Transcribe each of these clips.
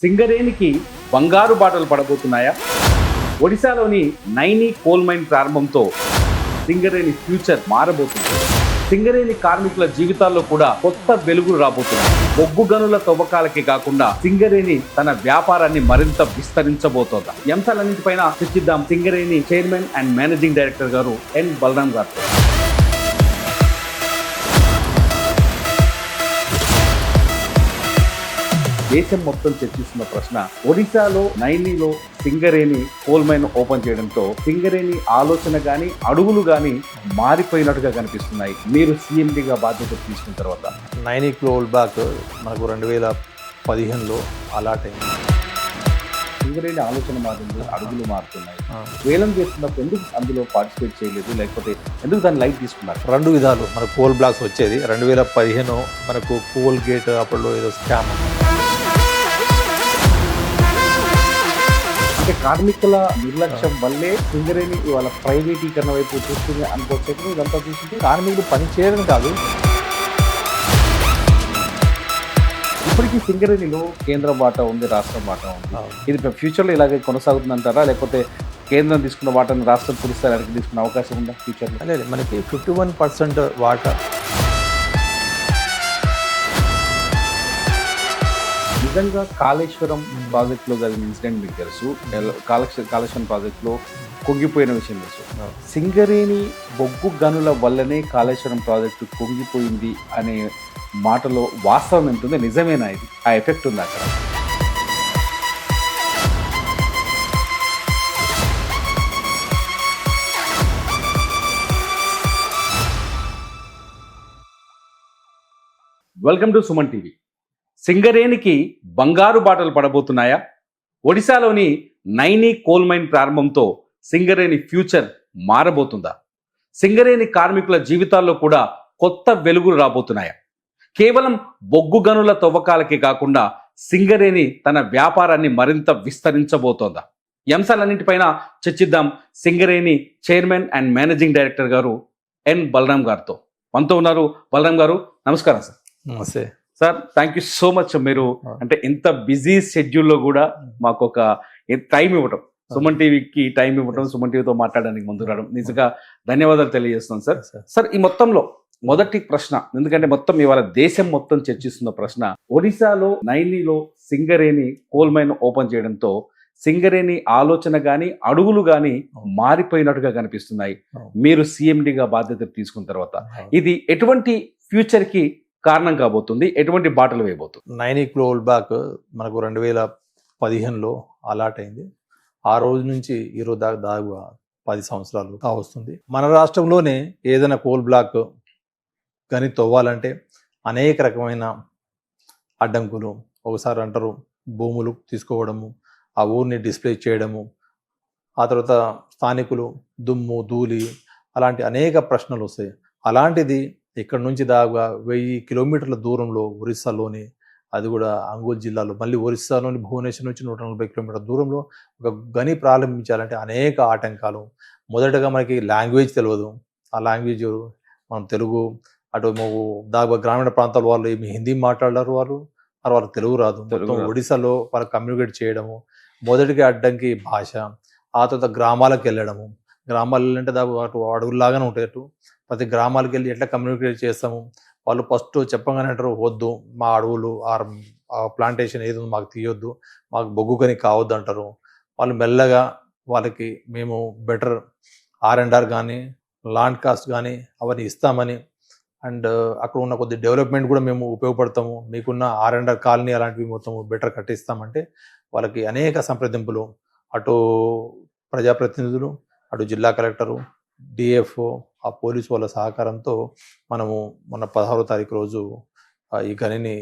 సింగరేణికి బంగారు బాటలు పడబోతున్నాయా? ఒడిశాలోని నైని కోల్ మైన్ ప్రారంభంతో సింగరేణి ఫ్యూచర్ మారబోతుంది. సింగరేణి కార్మికుల జీవితాల్లో కూడా కొత్త వెలుగులు రాబోతున్నాయి. బొగ్గు గనుల తవ్వకాలకే కాకుండా సింగరేణి తన వ్యాపారాన్ని మరింత విస్తరించబోతోంది. ఈ అంశాలన్నింటిపైన చర్చిద్దాం Singareni chairman and managing director గారు ఎన్ బలరాం గారితో. దేశం మొత్తం చర్చిస్తున్న ప్రశ్న, ఒడిశాలో నైనిలో సింగరేణి కోల్ మైన్ ఓపెన్ చేయడంతో సింగరేణి ఆలోచన గాని అడుగులు గాని మారిపోయినట్టుగా కనిపిస్తున్నాయి. మీరు సీఎండీగా బాధ్యత తీసుకున్న తర్వాత నైని కోల్ బ్యాక్ మనకు 2015లో అలాట్ అయింది. సింగరేణి ఆలోచన మారింది, అడుగులు మారుతున్నాయి. వేలం చేస్తున్నప్పుడు ఎందుకు అందులో పార్టిసిపేట్ చేయలేదు, లేకపోతే ఎందుకు దాన్ని లైట్ తీసుకున్నారు? రెండు విధాలు మనకు కోల్ బ్లాక్స్ వచ్చేది. 2015 మనకు కోల్ గేట్ అప్పుడు ఏదో స్కామ్, అంటే కార్మికుల నిర్లక్ష్యం వల్లే సింగరేణి వాళ్ళ ప్రైవేటీకరణ వైపు చూస్తుంది అనుకోవచ్చు. ఇదంతా చూసింది కార్మికులు పని చేయడం కాదు. ఇప్పటికీ సింగరేణిలో కేంద్ర బాట ఉంది, రాష్ట్ర బాట ఉంది. ఇది ఫ్యూచర్లో ఇలాగే కొనసాగుతుందంటారా, లేకపోతే కేంద్రం తీసుకున్న వాటాను రాష్ట్రం పురస్కారానికి తీసుకునే అవకాశం ఉందా ఫ్యూచర్లో? లేదు, మనకి 51% వాటా. నిజంగా కాళేశ్వరం ప్రాజెక్టులో జరిగిన ఇన్సిడెంట్ మీకు తెలుసు. కాళేశ్వరం ప్రాజెక్టులో కుంగిపోయిన విషయం తెలుసు. సింగరేణి బొగ్గు గనుల వల్లనే కాళేశ్వరం ప్రాజెక్టు కుంగిపోయింది అనే మాటలో వాస్తవం ఎంత ఉంది? నిజమేనా ఇది? ఆ ఎఫెక్ట్ ఉంది అక్కడ? Welcome to Suman TV. సింగరేణికి బంగారు బాటలు పడబోతున్నాయా? ఒడిశాలోని నైని కోల్ మైన్ ప్రారంభంతో సింగరేణి ఫ్యూచర్ మారబోతుందా? సింగరేణి కార్మికుల జీవితాల్లో కూడా కొత్త వెలుగులు రాబోతున్నాయా? కేవలం బొగ్గు గనుల తవ్వకాలకే కాకుండా సింగరేణి తన వ్యాపారాన్ని మరింత విస్తరించబోతోందా? ఈ అంశాలన్నింటిపైన చర్చిద్దాం Singareni chairman and managing director గారు ఎన్ బలరాం గారితో. మనతో ఉన్నారు. బలరాం గారు, నమస్కారం సార్. నమస్తే sir, thank you so much. మీరు అంటే ఇంత బిజీ షెడ్యూల్లో కూడా మాకు ఒక టైం ఇవ్వటం, సుమన్ టీవీకి టైం ఇవ్వటం, సుమన్ టీవీతో మాట్లాడడానికి ముందు రావడం, నిజంగా ధన్యవాదాలు తెలియజేస్తున్నాను సార్. సార్, ఈ మొత్తంలో మొదటి ప్రశ్న, ఎందుకంటే మొత్తం ఇవాళ దేశం మొత్తం చర్చిస్తున్న ప్రశ్న, ఒడిశాలో నైనిలో సింగరేణి కోల్ మైన్ ఓపెన్ చేయడంతో సింగరేణి ఆలోచన గాని అడుగులు గాని మారిపోయినట్టుగా కనిపిస్తున్నాయి. మీరు సీఎండీగా బాధ్యత తీసుకున్న తర్వాత ఇది ఎటువంటి ఫ్యూచర్ కి కారణం కాబోతుంది? ఎటువంటి బాటలు వేయబోతుంది? నైని కోల్ బ్యాక్ మనకు 2015లో అలాట్ అయింది. ఆ రోజు నుంచి ఈ రోజు దాదాపుగా 10 సంవత్సరాలు కావస్తుంది. మన రాష్ట్రంలోనే ఏదైనా కోల్ బ్లాక్ కానీ తవ్వాలంటే అనేక రకమైన అడ్డంకులు. ఒకసారి అంటారు భూములు తీసుకోవడము, ఆ ఊరిని డిస్ప్లే చేయడము, ఆ తర్వాత స్థానికులు దుమ్ము ధూళి, అలాంటి అనేక ప్రశ్నలు వస్తాయి. అలాంటిది ఇక్కడ నుంచి దాదాపుగా 1000 కిలోమీటర్ల దూరంలో ఒరిస్సాలోని, అది కూడా అంగూల్ జిల్లాలో, మళ్ళీ ఒరిస్సాలోని భువనేశ్వర్ నుంచి 140 కిలోమీటర్ల దూరంలో ఒక గని ప్రారంభించాలంటే అనేక ఆటంకాలు. మొదటగా మనకి లాంగ్వేజ్ తెలియదు. ఆ లాంగ్వేజ్ మనం తెలుగు, అటు దాదాపు గ్రామీణ ప్రాంతాల వాళ్ళు ఏమి హిందీ మాట్లాడారు, వాళ్ళకి తెలుగు రాదు. ఒడిశాలో వాళ్ళకి కమ్యూనికేట్ చేయడము మొదటిగా అడ్డంకి భాష. ఆ తర్వాత గ్రామాలకు వెళ్ళడము, గ్రామాలు వెళ్ళాలంటే దాదాపు అటు అడవుల్లాగానే ఉంటాయి. అటు ప్రతి గ్రామాలకు వెళ్ళి ఎట్లా కమ్యూనికేట్ చేస్తాము? వాళ్ళు ఫస్ట్ చెప్పగానే అంటారు, వద్దు మా అడవులు ఆ ప్లాంటేషన్ ఏదో మాకు తీయొద్దు, మాకు బొగ్గు కని కావద్దు అంటారు. వాళ్ళు మెల్లగా వాళ్ళకి మేము బెటర్ R&R కానీ ల్యాండ్ కాస్ట్ కానీ అవన్నీ ఇస్తామని, అండ్ అక్కడ ఉన్న కొద్ది డెవలప్మెంట్ కూడా మేము ఉపయోగపడతాము, మీకున్న R&R కాలనీ అలాంటివి మొత్తం బెటర్ కట్టిస్తామంటే వాళ్ళకి అనేక సంప్రదింపులు, అటు ప్రజాప్రతినిధులు, అటు జిల్లా కలెక్టరు, డిఎఫ్ఓ, ఆ పోలీసు వాళ్ళ సహకారంతో మనము మొన్న 16వ తారీఖు రోజు ఈ గనిని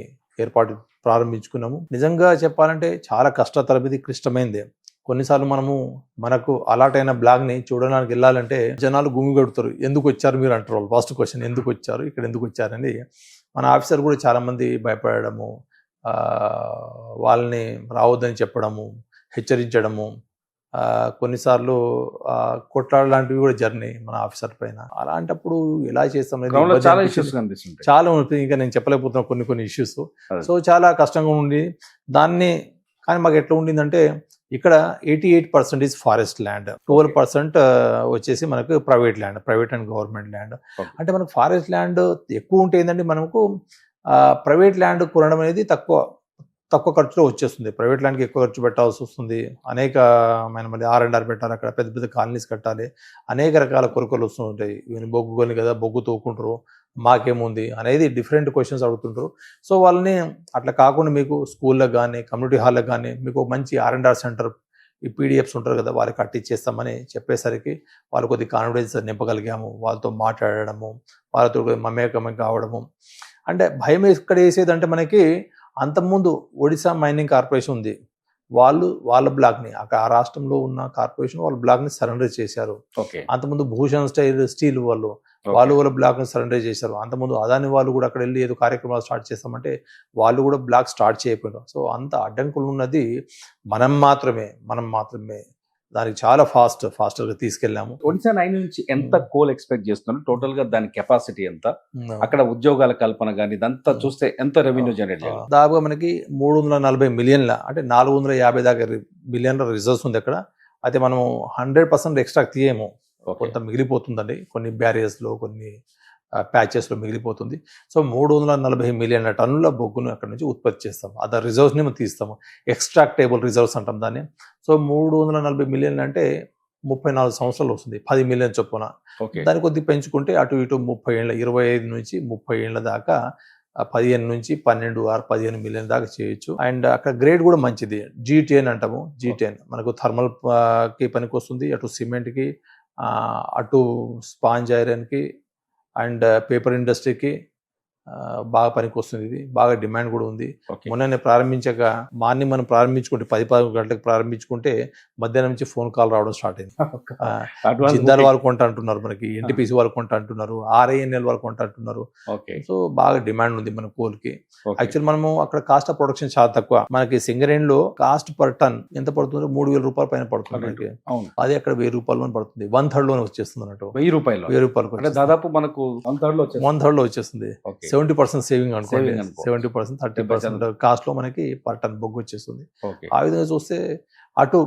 ఏర్పాటు ప్రారంభించుకున్నాము. నిజంగా చెప్పాలంటే చాలా కష్టతరమైనది, క్లిష్టమైంది. కొన్నిసార్లు మనకు అలాట్ అయిన బ్లాగ్ని చూడడానికి వెళ్ళాలంటే జనాలు గుమిగొడుతారు. ఎందుకు వచ్చారు మీరు అంటారు. వాళ్ళు ఫస్ట్ క్వశ్చన్, ఎందుకు వచ్చారు, ఇక్కడ ఎందుకు వచ్చారని. మన ఆఫీసర్ కూడా చాలామంది భయపడము, వాళ్ళని రావద్దని చెప్పడము, హెచ్చరించడము, కొన్నిసార్లు కొట్లాడలాంటివి కూడా జర్నీ మన ఆఫీసర్ పైన. అలాంటప్పుడు ఎలా చేస్తాం చాలా ఉంటుంది. ఇంకా నేను చెప్పలేకపోతున్నా కొన్ని ఇష్యూస్. సో చాలా కష్టంగా ఉండి దాన్ని కానీ మాకు ఎట్లా ఉండిందంటే ఇక్కడ 88% ఫారెస్ట్ ల్యాండ్, 12% వచ్చేసి మనకు private land, private and government land. అంటే మనకు ఫారెస్ట్ ల్యాండ్ ఎక్కువ ఉంటే ఏంటంటే మనకు ప్రైవేట్ ల్యాండ్ కొనడం అనేది తక్కువ ఖర్చులో వచ్చేస్తుంది. ప్రైవేట్ ల్యాండ్కి ఎక్కువ ఖర్చు పెట్టాల్సి వస్తుంది, అనేకమైన మళ్ళీ R&R పెట్టాలి, అక్కడ పెద్ద పెద్ద కాలనీస్ కట్టాలి, అనేక రకాల కొరకలు వస్తుంటాయి. ఈవెన్ బొగ్గు కొని కదా, బొగ్గు తోకుంటారు, మాకేముంది అనేది డిఫరెంట్ క్వశ్చన్స్ అడుగుతుంటారు. సో వాళ్ళని అట్లా కాకుండా మీకు స్కూళ్ళకి కానీ కమ్యూనిటీ హాల్కి కానీ మీకు మంచి R&R సెంటర్, ఈ PDFs ఉంటారు కదా, వాళ్ళకి కట్టించేస్తామని చెప్పేసరికి వాళ్ళు కొద్ది కాన్ఫిడెన్స్ నింపగలిగాము. వాళ్ళతో మాట్లాడడము, వాళ్ళతో మమేకం కావడము. అంటే భయం ఎక్కడ వేసేదంటే మనకి అంతకుముందు ఒడిశా మైనింగ్ కార్పొరేషన్ ఉంది, వాళ్ళ బ్లాక్ని అక్కడ ఆ రాష్ట్రంలో ఉన్న కార్పొరేషన్ వాళ్ళ బ్లాక్ని సరెండర్ చేశారు. అంతకుముందు భూషణ్ స్టీల్ వాళ్ళ బ్లాక్ని సరెండర్ చేశారు. అంతకుముందు అదాని వాళ్ళు కూడా అక్కడ వెళ్ళి ఏదో కార్యక్రమాలు స్టార్ట్ చేస్తామంటే వాళ్ళు కూడా బ్లాక్ స్టార్ట్ చేయకపోయారు. సో అంత అడ్డంకులు ఉన్నది మనం మాత్రమే దానికి చాలా ఫాస్టర్గా తీసుకెళ్ళాము. ఒడిశా 9 నుంచి ఎంత కోల్ ఎక్స్పెక్ట్ చేస్తున్నారు? టోటల్ గా దాని కెపాసిటీ ఎంత, అక్కడ ఉద్యోగాల కల్పన కానీ ఇదంతా చూస్తే ఎంత రెవెన్యూ జనరేట్ చేయాలి? దాదాపుగా మనకి 340 మిలియన్ల, అంటే 450 దాకా మిలియన్ల రిజర్వ్స్ ఉంది అక్కడ. అయితే మనం 100% ఎక్స్ట్రా తీయము, కొంత మిగిలిపోతుందండి, కొన్ని బ్యారియర్స్లో కొన్ని ప్యాచెస్లో మిగిలిపోతుంది. సో 340 మిలియన్ల టన్నుల బొగ్గును అక్కడ నుంచి ఉత్పత్తి చేస్తాము. అదే రిజర్వ్స్ని మనం తీస్తాము, ఎక్స్ట్రాక్టేబుల్ రిజర్వ్స్ అంటాం దాన్ని. సో 340 మిలియన్లు అంటే 34 సంవత్సరాలు వస్తుంది, 10 మిలియన్ చొప్పున. దాన్ని కొద్ది పెంచుకుంటే అటు ఇటు 30 ఏళ్ళ, 25 నుంచి 30 ఏళ్ళ దాకా 15 నుంచి 12-15 మిలియన్ దాకా చేయొచ్చు. అండ్ అక్కడ గ్రేడ్ కూడా మంచిది, G10 అంటాము. G10 మనకు థర్మల్ కి పనికి వస్తుంది, అటు సిమెంట్కి, అటు స్పాంజ్ ఐరన్కి అండ్ పేపర్ ఇండస్ట్రీకి బాగా పనికి వస్తుంది. ఇది బాగా డిమాండ్ కూడా ఉంది. మొన్ననే ప్రారంభించాక మార్నింగ్ మనం ప్రారంభించుకుంటే 10-11 గంటలకు ప్రారంభించుకుంటే మధ్యాహ్నం నుంచి ఫోన్ కాల్ రావడం స్టార్ట్ అయింది. జిందాల్ వాళ్ళు కొంట అంటున్నారు, మనకి NTPC వాళ్ళు కొంట అంటున్నారు, RINL వాళ్ళు కొంట అంటున్నారు. సో బాగా డిమాండ్ ఉంది మన కోల్కి. యాక్చువల్ మనము అక్కడ కాస్ట్ ఆఫ్ ప్రొడక్షన్ చాలా తక్కువ. మనకి సింగరేణిలో కాస్ట్ పర్ టన్ ఎంత పడుతుంది? 3,000 రూపాయల పైన పడుతుంది మనకి. అది అక్కడ 1,000 రూపాయలు పడుతుంది, 1/3 లోనే వచ్చేస్తుంది అన్నట్టు. 1,000 రూపాయలు దాదాపు మనకు 1/3 లో వచ్చేస్తుంది. 70% సేవింగ్ అనుకోండి, 70% 30% కాస్ట్ లో మనకి పర్ టన్ బొగ్గు వచ్చేస్తుంది. ఆ విధంగా చూస్తే అటు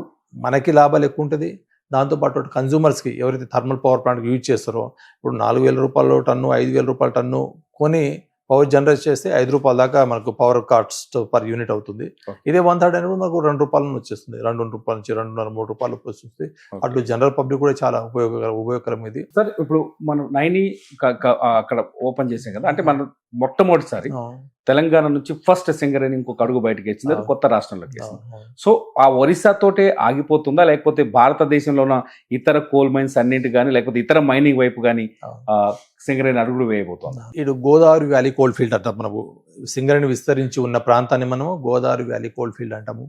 మనకి లాభాలు ఎక్కువ ఉంటుంది, దాంతోపాటు కన్జ్యూమర్స్ కి ఎవరైతే థర్మల్ పవర్ ప్లాంట్ యూజ్ చేస్తారో, ఇప్పుడు 4,000 రూపాయల టన్ను, 5,000 రూపాయల టన్ను కొని పవర్ జనరేట్ చేస్తే 5 రూపాయల దాకా మనకు పవర్ కాస్ట్ పర్ యూనిట్ అవుతుంది. ఇదే 1/3 అనేది మనకు 2 రూపాయల వచ్చేస్తుంది, 2 రూపాయల నుంచి 2.5-3 రూపాయలు వస్తుంది. అటు జనరల్ పబ్లిక్ కూడా చాలా ఉపయోగకరం ఇది. సార్ ఇప్పుడు మనం 9 అక్కడ ఓపెన్ చేసాం కదా, అంటే మనం మొట్టమొదటిసారి తెలంగాణ నుంచి ఫస్ట్ సింగరేణి ఇంకొక అడుగు బయటకి వచ్చింది, కొత్త రాష్ట్రంలోకి. సో ఆ ఒరిస్సా తోటే ఆగిపోతుందా, లేకపోతే భారతదేశంలో ఉన్న ఇతర కోల్ మైన్స్ అన్నింటి కానీ, లేకపోతే ఇతర మైనింగ్ వైపు కానీ సింగరేణి అడుగులు వేయబోతుందా? ఇటు గోదావరి వ్యాలీ కోల్ ఫీల్డ్ అంటాం. మనకు సింగరేణి విస్తరించి ఉన్న ప్రాంతాన్ని మనము గోదావరి వ్యాలీ కోల్ ఫీల్డ్ అంటాము.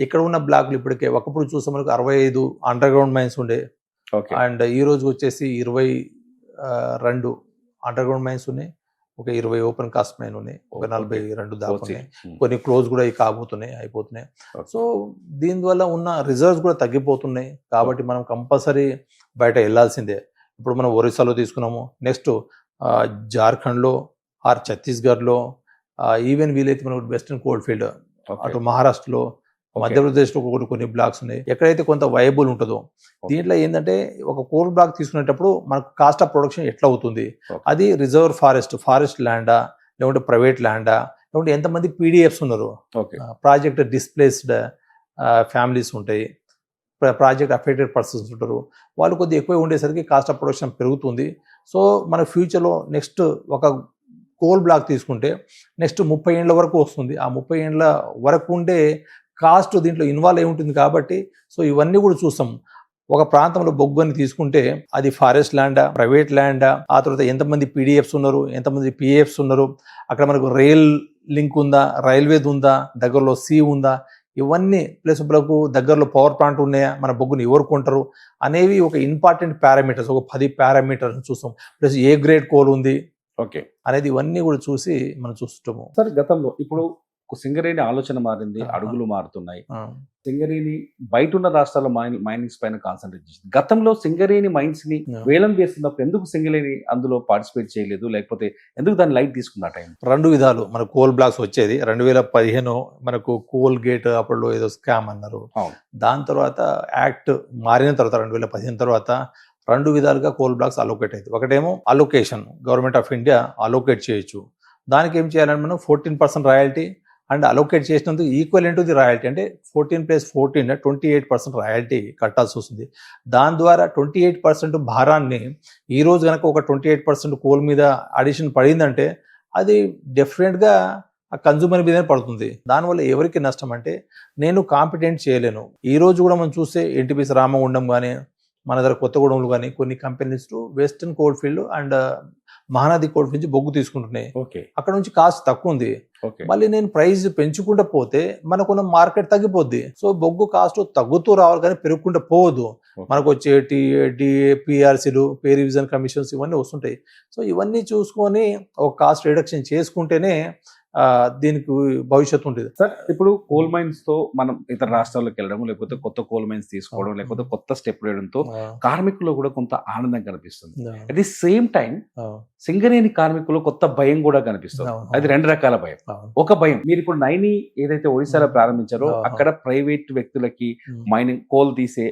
ఇక్కడ ఉన్న బ్లాక్లు ఇప్పటికే ఒకప్పుడు చూస్తే మనకు 65 అండర్ గ్రౌండ్ మైన్స్ ఉండే, అండ్ ఈ రోజు వచ్చేసి 22 అండర్ గ్రౌండ్ మైన్స్ ఉన్నాయి, ఒక 20 ఓపెన్ కాస్ట్ మైన్ ఉన్నాయి, ఒక 42 దాకా ఉన్నాయి, కొన్ని క్లోజ్ కూడా అయిపోతున్నాయి. సో దీనివల్ల ఉన్న రిజర్వ్స్ కూడా తగ్గిపోతున్నాయి. కాబట్టి మనం కంపల్సరీ బయట వెళ్ళాల్సిందే. ఇప్పుడు మనం ఒరిస్సాలో తీసుకున్నాము, నెక్స్ట్ జార్ఖండ్లో ఆర్ ఛత్తీస్గఢ్లో, ఈవెన్ వీలైతే మనకు వెస్టర్న్ కోల్ ఫీల్డ్ అటు మహారాష్ట్రలో, మధ్యప్రదేశ్లో కొన్ని బ్లాక్స్ ఉన్నాయి. ఎక్కడైతే కొంత వైబుల్ ఉంటుందో, దీంట్లో ఏంటంటే ఒక కోల్ బ్లాక్ తీసుకునేటప్పుడు మనకు కాస్ట్ ఆఫ్ ప్రొడక్షన్ ఎట్లా అవుతుంది, అది రిజర్వ్ ఫారెస్ట్ ల్యాండా, లేకుంటే ప్రైవేట్ ల్యాండా, లేకుంటే ఎంతమంది PDFs ఉన్నారు, ప్రాజెక్ట్ డిస్ప్లేస్డ్ ఫ్యామిలీస్ ఉంటాయి, ప్రాజెక్ట్ అఫెక్టెడ్ పర్సన్స్ ఉంటారు, వాళ్ళు కొద్దిగా ఎక్కువ ఉండేసరికి కాస్ట్ ఆఫ్ ప్రొడక్షన్ పెరుగుతుంది. సో మన ఫ్యూచర్లో నెక్స్ట్ ఒక కోల్ బ్లాక్ తీసుకుంటే నెక్స్ట్ 30 ఏళ్ళ వరకు వస్తుంది. ఆ 30 ఏళ్ళ వరకు ఉండే కాస్ట్ దీంట్లో ఇన్వాల్వ్ అయి ఉంటుంది. కాబట్టి సో ఇవన్నీ కూడా చూస్తాం. ఒక ప్రాంతంలో బొగ్గుని తీసుకుంటే అది ఫారెస్ట్ ల్యాండా, ప్రైవేట్ ల్యాండా, ఆ తర్వాత ఎంతమంది PDFs ఉన్నారు, ఎంతమంది PAFs ఉన్నారు, అక్కడ మనకు రైల్ లింక్ ఉందా, రైల్వేది ఉందా, దగ్గరలో సీ ఉందా, ఇవన్నీ ప్లస్ మనకు దగ్గరలో పవర్ ప్లాంట్ ఉన్నాయా, మన బొగ్గుని ఎవరు కొంటారు అనేవి ఒక ఇంపార్టెంట్ పారామీటర్స్, ఒక 10 పారామీటర్స్ చూస్తాం. ప్లస్ ఏ గ్రేడ్ కోల్ ఉంది అనేది ఇవన్నీ కూడా చూసి మనం చూస్తాము. సార్ గతంలో ఇప్పుడు సింగరేణి ఆలోచన మారింది, అడుగులు మారుతున్నాయి. ఆ, సింగరేణి బయట ఉన్న రాష్ట్రాల మైనింగ్స్ పైన కాన్సన్ట్రేట్ చేసింది. గతంలో సింగరేణి మైన్స్ ని Yeah. వేలం వేస్తున్నప్పుడు ఎందుకు సింగరేణి అందులో పార్టిసిపేట్ చేయలేదు, లేకపోతే ఎందుకు దాన్ని లైట్ తీసుకున్న టైం? రెండు విధాలు. మనకు కోల్ బ్లాక్స్ వచ్చేది 2015 మనకు కోల్ గేట్ అప్పుడు ఏదో స్కామ్ అన్నారు. అవును. దాని తర్వాత యాక్ట్ మారిన తర్వాత 2015 తర్వాత రెండు విధాలుగా కోల్ బ్లాక్స్ అలోకేట్ అయ్యింది. ఒకటేమో allocation, government of India allocate చేయొచ్చు. దానికి ఏం చేయాలంటే మనం 14% రాయల్టీ అండ్ అలోకేట్ చేసినందుకు ఈక్వల్ టు ది రాయల్టీ, అంటే 14 + 14 28% రాయల్టీ కట్టాల్సి వస్తుంది. దాని ద్వారా 28% భారాన్ని ఈ రోజు కనుక ఒక 28% కోల్ మీద అడిషన్ పడిందంటే అది డెఫినెట్గా ఆ కన్జ్యూమర్ మీదనే పడుతుంది. దానివల్ల ఎవరికి నష్టం అంటే నేను కాంపిటెంట్ చేయలేను. ఈ రోజు కూడా మనం చూస్తే ఎన్టీపీసీ రామగుండం కానీ మన దగ్గర కొత్తగూడెంలో కానీ కొన్ని companies western coal field and Mahanadi coal field నుంచి బొగ్గు తీసుకుంటున్నాయి. ఓకే, అక్కడ నుంచి కాస్ట్ తక్కువ ఉంది. ఓకే, మళ్ళీ నేను ప్రైస్ పెంచుకుంటూ పోతే మనకున్న మార్కెట్ తగ్గిపోద్ది. సో బొగ్గు కాస్ట్ తగ్గుతూ రావాలి కానీ పెరుగుకుంటూ పోవద్దు. మనకు వచ్చే పిఆర్సీలు, పే రివిజన్ కమిషన్స్ ఇవన్నీ వస్తుంటాయి. సో ఇవన్నీ చూసుకొని ఒక కాస్ట్ రిడక్షన్ చేసుకుంటేనే దీనికి భవిష్యత్తు ఉంటుంది. సార్ ఇప్పుడు కోల్ మైన్స్ తో మనం ఇతర రాష్ట్రాలకు వెళ్ళడం, లేకపోతే కొత్త కోల్ మైన్స్ తీసుకోవడం, లేకపోతే కొత్త స్టెప్ వేయడంతో కార్మికుల్లో కూడా కొంత ఆనందం కనిపిస్తుంది. At the same time Singareni కార్మికులు కొత్త భయం కూడా కనిపిస్తుంది. అది రెండు రకాల భయం. ఒక భయం, మీరు ఇప్పుడు నైని ఏదైతే ఒడిశాలో ప్రారంభించారో అక్కడ ప్రైవేట్ వ్యక్తులకి మైనింగ్ కోల్ తీసే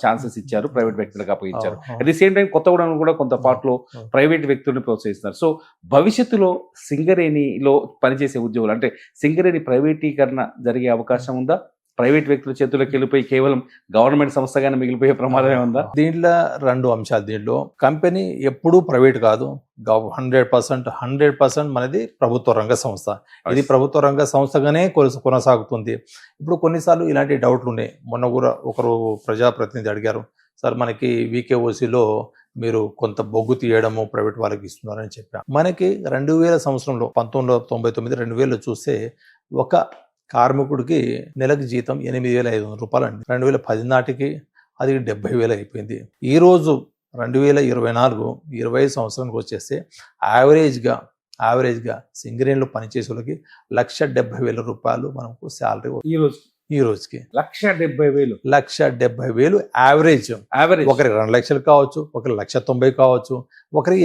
ఛాన్సెస్ ఇచ్చారు, ప్రైవేట్ వ్యక్తులకు అప్పగించారు. At the same time Kothagudem కూడా కొంత పార్ట్లో ప్రైవేట్ వ్యక్తులను ప్రోత్సహిస్తున్నారు. సో భవిష్యత్తులో సింగరేణిలో పనిచేసే ఉద్యోగులు అంటే సింగరేణి ప్రైవేటీకరణ జరిగే అవకాశం ఉందా? ప్రైవేట్ వ్యక్తుల చేతుల్లోకి వెళ్ళిపోయి కేవలం గవర్నమెంట్ సంస్థగానే మిగిలిపోయే ప్రమాదమే ఉందా? దీంట్లో రెండు అంశాలు. దీంట్లో కంపెనీ ఎప్పుడూ ప్రైవేట్ కాదు, 100% మనది ప్రభుత్వ రంగ సంస్థ. ఇది ప్రభుత్వ రంగ సంస్థగానే కొనసాగుతుంది. ఇప్పుడు కొన్నిసార్లు ఇలాంటి డౌట్లు ఉన్నాయి. మొన్న కూడా ఒకరు ప్రజాప్రతినిధి అడిగారు, సార్ మనకి వీకేఓసీలో మీరు కొంత బొగ్గు తీయడము ప్రైవేట్ వాళ్ళకి ఇస్తున్నారని చెప్పారు. మనకి 2000 సంవత్సరంలో 1999 2000 చూస్తే ఒక కార్మికుడికి నెలకు జీతం 8,500 రూపాయలు అండి. 2010 నాటికి అది 70,000 అయిపోయింది. ఈరోజు 2024 25 సంవత్సరానికి వచ్చేస్తే యావరేజ్గా సింగరేణిలో పనిచేసే వాళ్ళకి 1,70,000 రూపాయలు మనకు శాలరీ ఈ రోజుకి 1,70,000 1,70,000 యావరేజ్. ఒకరి 2 లక్షలు కావచ్చు, ఒకరి 1,90,000 కావచ్చు, ఒకరి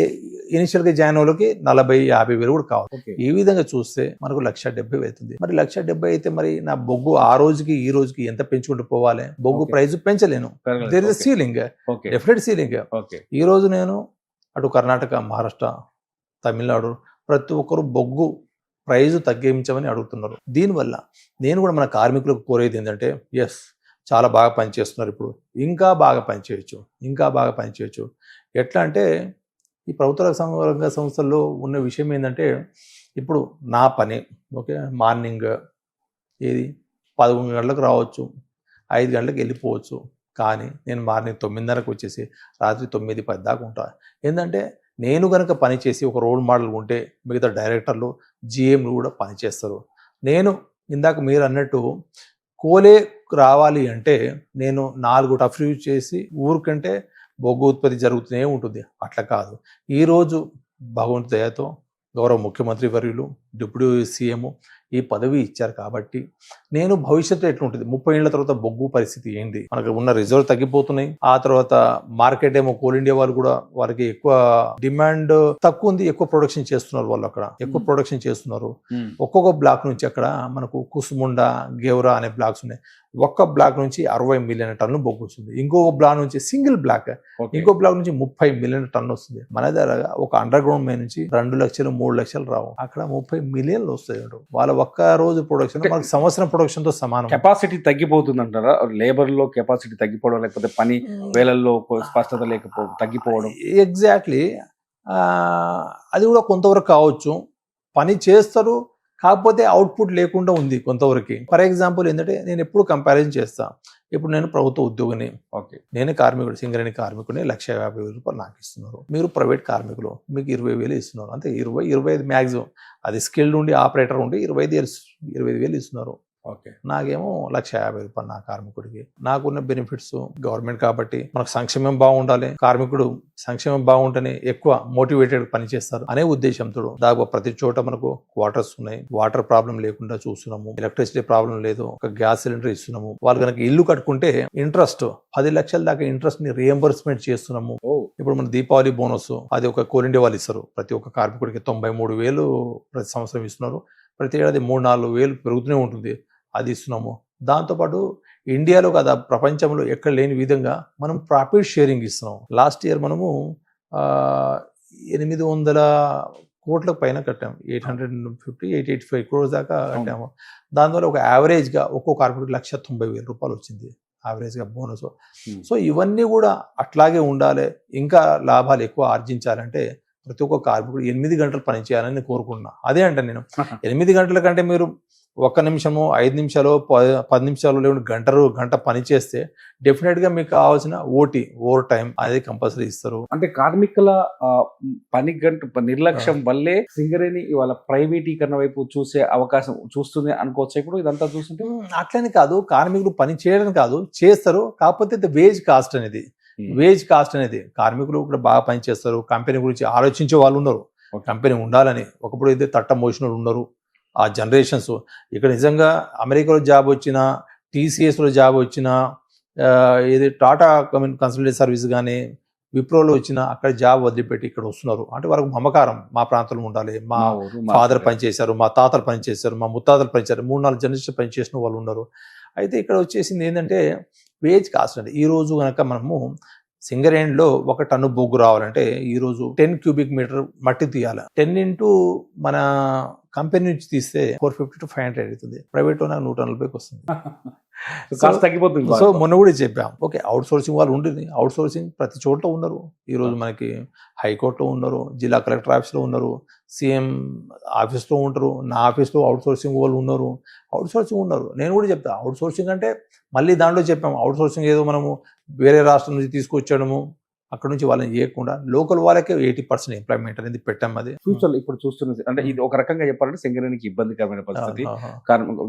ఇనిషియల్ గా జాయిన్ వాళ్ళకి 40,000-50,000 కూడా కావచ్చు. ఈ విధంగా చూస్తే మనకు 1,70,000 అవుతుంది. మరి 1,70,000 అయితే మరి నా బొగ్గు ఆ రోజుకి ఈ రోజుకి ఎంత పెంచుకుంటూ పోవాలి? బొగ్గు ప్రైస్ పెంచలేను. There is ceiling, definite ceiling. ఈ రోజు నేను అటు కర్ణాటక, మహారాష్ట్ర, తమిళనాడు ప్రతి ఒక్కరు బొగ్గు ప్రైజ్ తగ్గించమని అడుగుతున్నారు. దీనివల్ల నేను కూడా మన కార్మికులకు కోరేది ఏంటంటే, ఎస్ చాలా బాగా పనిచేస్తున్నారు, ఇప్పుడు ఇంకా బాగా పనిచేయచ్చు. ఎట్లా అంటే ఈ ప్రభుత్వ రంగ సంస్థల్లో ఉన్న విషయం ఏంటంటే, ఇప్పుడు నా పని ఓకే మార్నింగ్ 11 గంటలకు రావచ్చు, 5 గంటలకు వెళ్ళిపోవచ్చు. కానీ నేను మార్నింగ్ 9:30కు వచ్చేసి రాత్రి 9-10 దాకా ఉంటాను. ఏంటంటే నేను కనుక పనిచేసి ఒక రోల్ మోడల్ ఉంటే మిగతా డైరెక్టర్లు, జిఎంలు కూడా పనిచేస్తారు. నేను ఇందాక మీరు అన్నట్టు కోలే రావాలి అంటే నేను 4 టఫ్ యూజ్ చేసి ఊరికంటే బొగ్గు ఉత్పత్తి జరుగుతూనే ఉంటుంది. అట్లా కాదు. ఈరోజు భగవంతు దయతో గౌరవ ముఖ్యమంత్రి వర్యులు, డిప్యూటీ సీఎం ఈ పదవి ఇచ్చారు కాబట్టి నేను భవిష్యత్తు ఎట్లుంటుంది, 30 ఏళ్ల తర్వాత బొగ్గు పరిస్థితి ఏంటి, మనకు ఉన్న రిజర్వ్ తగ్గిపోతున్నాయి. ఆ తర్వాత మార్కెట్ ఏమో కోల్ ఇండియా వాళ్ళు కూడా వారికి ఎక్కువ డిమాండ్ తక్కువ ఉంది, ఎక్కువ ప్రొడక్షన్ చేస్తున్నారు. వాళ్ళు అక్కడ ఎక్కువ ప్రొడక్షన్ చేస్తున్నారు. ఒక్కొక్క బ్లాక్ నుంచి అక్కడ మనకు కుసుముండా, గేవరా అనే బ్లాక్స్ ఉన్నాయి. ఒక్క బ్లాక్ నుంచి 60 మిలియన్ టన్ను బొగ్గు వస్తుంది. ఇంకొక బ్లాక్ నుంచి సింగిల్ బ్లాక్ ఇంకో బ్లాక్ నుంచి 30 మిలియన్ టన్ను వస్తుంది. మన దగ్గర ఒక అండర్ గ్రౌండ్ మే నుంచి 2 లక్షలు 3 లక్షలు రావు, అక్కడ 30 మిలియన్లు వస్తాయి. వాళ్ళ ఒక్క రోజు ప్రొడక్షన్ మనకి సంవత్సరం ప్రొడక్షన్ తో సమానం. కెపాసిటీ తగ్గిపోతుంది అంటారా? లేబర్ లో కెపాసిటీ తగ్గిపోవడం, లేకపోతే పని వేళల్లో స్పష్టత తగ్గిపోవడం. ఎగ్జాక్ట్లీ, అది కూడా కొంతవరకు కావచ్చు. పని చేస్తారు, కాకపోతే అవుట్పుట్ లేకుండా ఉంది కొంతవరకు. ఫర్ ఎగ్జాంపుల్ ఏంటంటే నేను ఎప్పుడు కంపారిజన్ చేస్తాను. ఇప్పుడు నేను ప్రభుత్వ ఉద్యోగిని, ఓకే, నేను కార్మికుడు, సింగరేణి కార్మికుడిని, 1,50,000 రూపాయలు నాకు ఇస్తున్నారు. మీరు ప్రైవేట్ కార్మికులు, మీకు 20,000 ఇస్తున్నారు. అంతే, 20-25 మ్యాక్సిమం. అది స్కిల్డ్ ఉండి ఆపరేటర్ ఉండి 25,000 ఇస్తున్నారు. ఓకే. నాకేమో 1,50,000 నా కార్మికుడికి. నాకున్న బెనిఫిట్స్ గవర్నమెంట్ కాబట్టి మనకు సంక్షేమం బాగుండాలి, కార్మికుడు సంక్షేమం బాగుంటేనే ఎక్కువ మోటివేటెడ్ పని చేస్తారు అనే ఉద్దేశంతో దాదాపు ప్రతి చోట మనకు క్వార్టర్స్ ఉన్నాయి, వాటర్ ప్రాబ్లం లేకుండా చూస్తున్నాము, ఎలక్ట్రిసిటీ ప్రాబ్లం లేదు, ఒక గ్యాస్ సిలిండర్ ఇస్తున్నాము. వాళ్ళు కనుక ఇల్లు కట్టుకుంటే ఇంట్రెస్ట్ 10 లక్షల దాకా ఇంట్రెస్ట్ ని రియంబర్స్మెంట్ చేస్తున్నాము. ఇప్పుడు మన దీపావళి బోనస్ అది ఒక కోల్ ఇండియా వాళ్ళు ఇస్తారు, ప్రతి ఒక్క కార్మికుడికి 93,000 ప్రతి సంవత్సరం ఇస్తున్నారు. ప్రతి ఏడాది 3-4 పెరుగుతూనే ఉంటుంది, అది ఇస్తున్నాము. దాంతోపాటు ఇండియాలో కదా ప్రపంచంలో ఎక్కడ లేని విధంగా మనం ప్రాఫిట్ షేరింగ్ ఇస్తున్నాం. లాస్ట్ ఇయర్ మనము 800 కోట్ల పైన కట్టాము, 885 crores దాకా కట్టాము. దానివల్ల ఒక యావరేజ్గా ఒక్కో కార్మికుడికి 1,90,000 రూపాయలు వచ్చింది యావరేజ్గా బోనస్. సో ఇవన్నీ కూడా అట్లాగే ఉండాలి, ఇంకా లాభాలు ఎక్కువ ఆర్జించాలంటే ప్రతి ఒక్క కార్మికుడు 8 గంటలు పని చేయాలని కోరుకున్నా. అదే అంటే నేను 8 గంటల కంటే మీరు 1 నిమిషము 5 నిమిషాలు 10 నిమిషాలు లేకుంటే గంట పని చేస్తే డెఫినెట్గా మీకు కావాల్సిన ఓవర్ టైం అనేది కంపల్సరీ ఇస్తారు. అంటే కార్మికుల పని గంట నిర్లక్ష్యం వల్లే సింగరేణి ఇవాళ ప్రైవేటీకరణ వైపు చూసే అవకాశం చూస్తుంది అనుకోవచ్చు. ఇప్పుడు ఇదంతా చూస్తుంటే అట్లని కాదు, కార్మికులు పని చేయడం కాదు, చేస్తారు, కాకపోతే వేజ్ కాస్ట్ అనేది కార్మికులు కూడా బాగా పనిచేస్తారు, కంపెనీ గురించి ఆలోచించే వాళ్ళు ఉన్నారు, కంపెనీ ఉండాలని. ఒకప్పుడు అయితే తట్ట మోసిన ఉన్నారు ఆ జనరేషన్స్. ఇక్కడ నిజంగా అమెరికాలో జాబ్ వచ్చినా, టీసీఎస్లో జాబ్ వచ్చినా, ఇది టాటా కన్సల్టెన్సీ సర్వీస్ కానీ విప్రోలో వచ్చినా అక్కడ జాబ్ వదిలిపెట్టి ఇక్కడ వస్తున్నారు. అంటే వాళ్ళకు మమకారం, మా ప్రాంతంలో ఉండాలి, మా ఫాదర్ పనిచేశారు, మా తాతలు పనిచేశారు, మా ముత్తాతలు పనిచేశారు, 3-4 జనరేషన్ పనిచేసిన వాళ్ళు ఉన్నారు. అయితే ఇక్కడ వచ్చేసింది ఏంటంటే వేజ్ కాస్ట్ అండి. ఈరోజు కనుక మనము సింగరేణిలో 1 టన్ను బొగ్గు రావాలంటే ఈరోజు 10 cubic meter మట్టి తీయాలి. 10 into మన కంపెనీ నుంచి తీస్తే 450 to 500 అవుతుంది, ప్రైవేట్ లో 140కి వస్తుంది. కాస్ట్ తగ్గిపోతుంది. సో మొన్న కూడా చెప్పాం, ఓకే అవుట్ సోర్సింగ్ వాళ్ళు ఉంటుంది, అవుట్ సోర్సింగ్ ప్రతి చోట ఉన్నారు. ఈరోజు మనకి హైకోర్టులో ఉన్నారు, జిల్లా కలెక్టర్ ఆఫీస్లో ఉన్నారు, సీఎం ఆఫీస్లో ఉంటారు, నా ఆఫీస్లో అవుట్ సోర్సింగ్ వాళ్ళు ఉన్నారు. నేను కూడా చెప్తా, అవుట్ సోర్సింగ్ అంటే మళ్ళీ దాంట్లో చెప్పాము, అవుట్ సోర్సింగ్ ఏదో మనము వేరే రాష్ట్రం నుంచి తీసుకొచ్చాము, అక్కడ నుంచి వాళ్ళని చేయకుండా లోకల్ వాళ్ళకే 80% ఎంప్లాయ్మెంట్ అనేది పెట్టాం. అది ఫ్యూచర్ లో ఇప్పుడు చూస్తున్నది అంటే ఇది ఒక రకంగా చెప్పాలంటే సింగరేణికి ఇబ్బందికరమైన పరిస్థితి,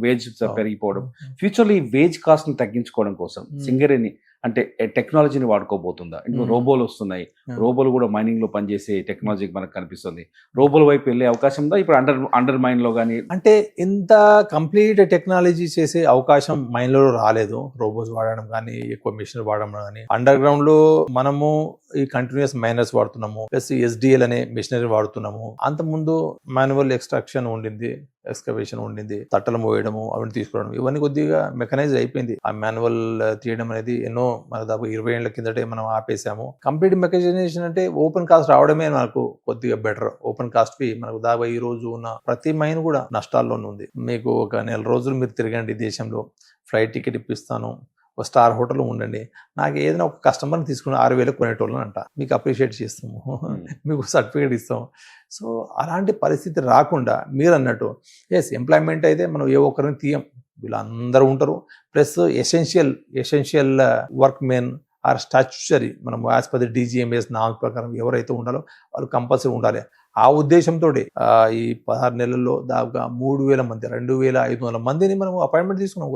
వేజ్ పెరిగిపోవడం. ఫ్యూచర్ లో ఈ వేజ్ కాస్ట్ ని తగ్గించుకోవడం కోసం సింగరేణి అంటే టెక్నాలజీని వాడుకోబోతుందా? ఇప్పుడు రోబోలు వస్తున్నాయి, రోబోలు కూడా మైనింగ్ లో పనిచేసే టెక్నాలజీ మనకు కనిపిస్తుంది. రోబోల వైపు వెళ్ళే అవకాశం ఉందా ఇప్పుడు అండర్ మైన్ లో కానీ? అంటే ఇంత కంప్లీట్ టెక్నాలజీ చేసే అవకాశం మైన్ లో రాలేదు. రోబోస్ వాడడం కానీ, ఎక్కువ మిషన్ వాడడం కానీ. అండర్ గ్రౌండ్ లో మనము ఈ కంటిన్యూస్ మైనర్స్ వాడుతున్నాము, ప్లస్ SDL అనే మిషనరీ వాడుతున్నాము. అంత ముందు మాన్యువల్ ఎక్స్ట్రాక్షన్ ఉండింది, ఎక్స్కవేషన్ ఉండింది, తట్టలు మోయడము, అవన్నీ తీసుకోవడం, ఇవన్నీ కొద్దిగా మెకనైజ్ అయిపోయింది. ఆ మాన్యువల్ తీయడం అనేది ఎన్నో దాదాపు 20 ఏళ్ల కిందటే మనం ఆపేసాము. కంప్లీట్ మెకనైజేషన్ అంటే ఓపెన్ కాస్ట్ రావడమే మనకు కొద్దిగా బెటర్. ఓపెన్ కాస్ట్ కి మనకు దాదాపు ఈ రోజు ఉన్న ప్రతి మైన్ కూడా నష్టాల్లోనే ఉంది. మీకు ఒక 4 రోజులు మీరు తిరగండి దేశంలో, ఫ్లైట్ టికెట్ ఇప్పిస్తాను, ఒక స్టార్ హోటల్లో ఉండండి, నాకు ఏదైనా ఒక కస్టమర్ని తీసుకుని 6,000 కొనేటోళ్ళని అంట, మీకు అప్రిషియేట్ చేస్తాము, మీకు సర్టిఫికేట్ ఇస్తాము. సో అలాంటి పరిస్థితి రాకుండా మీరు అన్నట్టు ఎంప్లాయ్మెంట్ అయితే మనం ఏ ఒక్కరిని తీయం, వీళ్ళందరూ ఉంటారు. Plus essential workmen are statutory, మనం as per the DGMS norms ప్రకారం ఎవరైతే ఉండాలో వాళ్ళు కంపల్సరీ ఉండాలి. ఆ ఉద్దేశంతో ఈ 16 నెలల్లో దాదాపుగా 3,000 మంది, 2,500 మందిని మనం అపాయింట్మెంట్ తీసుకున్నాం.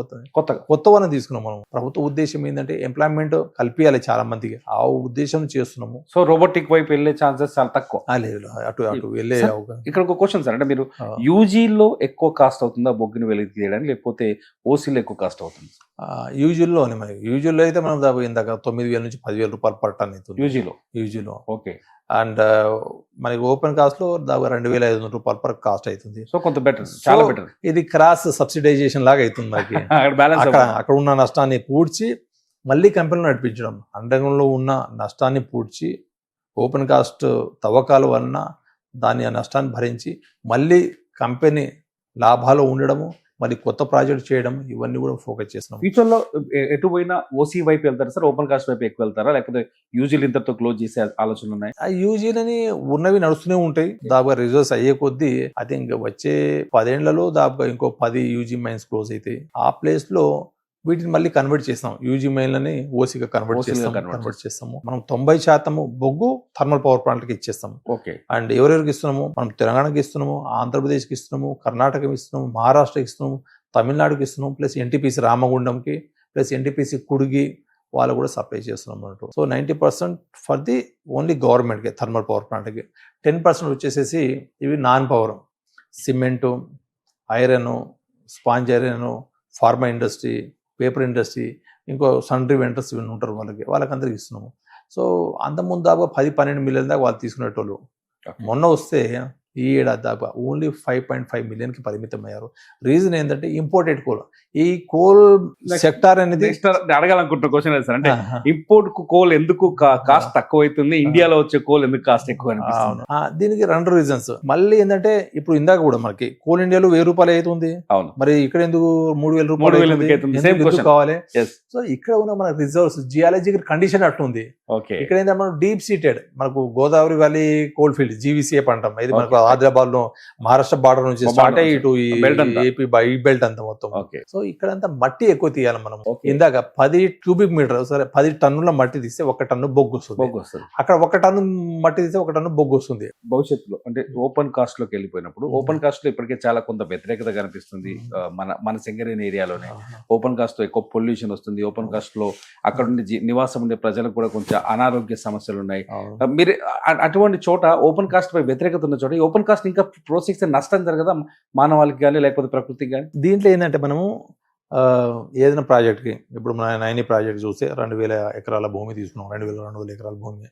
కొత్త వాళ్ళని తీసుకున్నాం. మనం ప్రభుత్వ ఉద్దేశం ఏంటంటే ఎంప్లాయ్మెంట్ కల్పించాలి చాలా మందికి, ఆ ఉద్దేశం చేస్తున్నాము. సో రోబోటిక్ వైపు వెళ్ళే ఛాన్సెస్ చాలా తక్కువ. లేదు, అటు వెళ్ళే. ఇక్కడ ఒక క్వశ్చన్ సార్, అంటే మీరు యూజీలో ఎక్కువ కాస్ట్ అవుతుందా బొగ్గుని వెలికి తీయడానికి, లేకపోతే ఓసీలో ఎక్కువ కాస్ట్ అవుతుంది? యూజువల్లోనే మనకి, యూజువల్లో అయితే మనం దాదాపు ఇందాక 9,000 నుంచి 10,000 రూపాయలు పర్ టన్ అవుతుంది యూజీలో. ఓకే. అండ్ మనకి ఓపెన్ కాస్ట్ లో దాదాపు 2,500 రూపాయలు పర్ కాస్ట్ అవుతుంది. సో కొంత బెటర్, చాలా బెటర్. ఇది క్రాస్ సబ్సిడైజేషన్ లాగా అవుతుంది మనకి. అక్కడ ఉన్న నష్టాన్ని పూడ్చి మళ్ళీ కంపెనీలో నడిపించడం, అండర్గ్రౌండ్ లో ఉన్న నష్టాన్ని పూడ్చి ఓపెన్ కాస్ట్ తవ్వకాల వలన దాన్ని ఆ నష్టాన్ని భరించి మళ్ళీ కంపెనీ లాభాలు ఉండడము, మళ్ళీ కొత్త ప్రాజెక్ట్ చేయడం, ఇవన్నీ కూడా ఫోకస్ చేస్తున్నాం. ఫ్యూచర్ లో ఎటు పోయినా ఓసీ వైపు వెళ్తారా సార్, ఓపెన్ కాస్ట్ వైపు ఎక్కువ వెళ్తారా, లేకపోతే యూజీలు ఇంతతో క్లోజ్ చేసే ఆలోచనలు ఉన్నాయి? ఆ యూజీలని ఉన్నవి నడుస్తూనే ఉంటాయి. దాదాపుగా రిజల్ట్స్ అయ్యే కొద్దీ ఐ థింక్ వచ్చే 10 ఏళ్లలో దాదాపుగా ఇంకో 10 యూజీ మైన్స్ క్లోజ్ అవుతాయి. ఆ ప్లేస్ లో వీటిని మళ్ళీ కన్వర్ట్ చేస్తాం, యూజీ మైన్లని ఓసీగా కన్వర్ట్ చేస్తాము. మనం 90% బొగ్గు థర్మల్ పవర్ ప్లాంట్కి ఇచ్చేస్తాము. ఓకే. అండ్ ఎవరెవరికి ఇస్తున్నాము? మనం తెలంగాణకి ఇస్తున్నాము, ఆంధ్రప్రదేశ్కి ఇస్తున్నాము, కర్ణాటకకి ఇస్తున్నాము, మహారాష్ట్రకి ఇస్తున్నాము, తమిళనాడుకి ఇస్తున్నాం, ప్లస్ ఎన్టీపీసీ రామగుండంకి, ప్లస్ ఎన్టీపీసీ కుడిగి వాళ్ళు కూడా సప్లై చేస్తున్నాం అన్నట్టు. సో 90% ఫర్ ది ఓన్లీ గవర్నమెంట్కి థర్మల్ పవర్ ప్లాంట్కి, 10% వచ్చేసేసి ఇవి non power, cement, iron, sponge iron, pharma industry, paper industry, ఇంకో సన్డ్రీ వెంటర్స్ ఇవన్నీ ఉంటారు వాళ్ళకందరికి ఇస్తున్నాము. సో అంతకుముందు దాకా 10-12 మిలియన్ దాకా వాళ్ళు తీసుకునేటోళ్ళు. మొన్న వస్తే ఈ ఏడాది దాకా ఓన్లీ 5.5 మిలియన్కి పరిమితం అయ్యారు. రీజన్ ఏంటంటే ఇంపోర్టెడ్ కోల్. ఈ కోల్ సెక్టార్ అనేది అడగాలనుకుంటున్న క్వశ్చన్ సార్, అంటే ఇంపోర్ట్ కోల్ ఎందుకు కాస్ట్ తక్కువ అవుతుంది, ఇండియాలో వచ్చే కోల్ ఎందుకు కాస్ట్ ఎక్కువ అనిపిస్తుంది? దీనికి 2 రీజన్స్. మళ్ళీ ఏంటంటే ఇప్పుడు ఇందాక కూడా మనకి కోల్ ఇండియాలో ₹1000 అవుతుంది, అవును, మరి ఇక్కడ ఎందుకు 3000 రూపాయలు కావాలి? సో ఇక్కడ ఉన్న మన రిజర్వ్స్ జియాలజికల్ కండిషన్ అట్లుంది. ఇక్కడ ఏంటంటే మనం డీప్ సీటెడ్, మనకు గోదావరి వ్యాలీ కోల్ ఫీల్డ్ జీవీసీఏ పంటాం, ఇది మనకు ఆదిలాబాద్ లో మహారాష్ట్ర బార్డర్ నుంచి స్టార్ట్ అయ్యి ఇటు ఏపీ ఈ బెల్ట్ అంతా మొత్తం. సో ఇక్కడంతా మట్టి ఎక్కువ తీయాలి మనం. ఇందాక 10 క్యూబిక్ మీటర్, సరే 10 టన్నుల మట్టి తీస్తే 1 టన్ను బొగ్గు వస్తుంది. అక్కడ 1 టన్ను మట్టి తీస్తే 1 టన్ను బొగ్గు వస్తుంది. భవిష్యత్తులో అంటే ఓపెన్ కాస్ట్ లోకి వెళ్ళిపోయినప్పుడు, ఓపెన్ కాస్ట్ లో ఇప్పటికే చాలా కొంత వ్యతిరేకత కనిపిస్తుంది. మన సింగరేణి ఏరియాలోనే ఓపెన్ కాస్ట్ లో ఎక్కువ పొల్యూషన్ వస్తుంది. ఓపెన్ కాస్ట్ లో అక్కడ ఉండి నివాసం ఉండే ప్రజలకు కూడా కొంచెం అనారోగ్య సమస్యలు ఉన్నాయి. మీరు అటువంటి చోట ఓపెన్ కాస్ట్ పై వ్యతిరేకత ఉన్న చోట ఓపెన్ కాస్ట్ ఇంకా ప్రోత్సహిస్తే నష్టం జరగదా మానవాళికి కానీ లేకపోతే ప్రకృతికి కానీ? దీంట్లో ఏంటంటే మనము ఏదైనా ప్రాజెక్ట్కి, ఇప్పుడు మన నైని ప్రాజెక్ట్ చూస్తే 2000 ఎకరాల భూమి తీసుకున్నాం, 2200 ఎకరాల భూమి.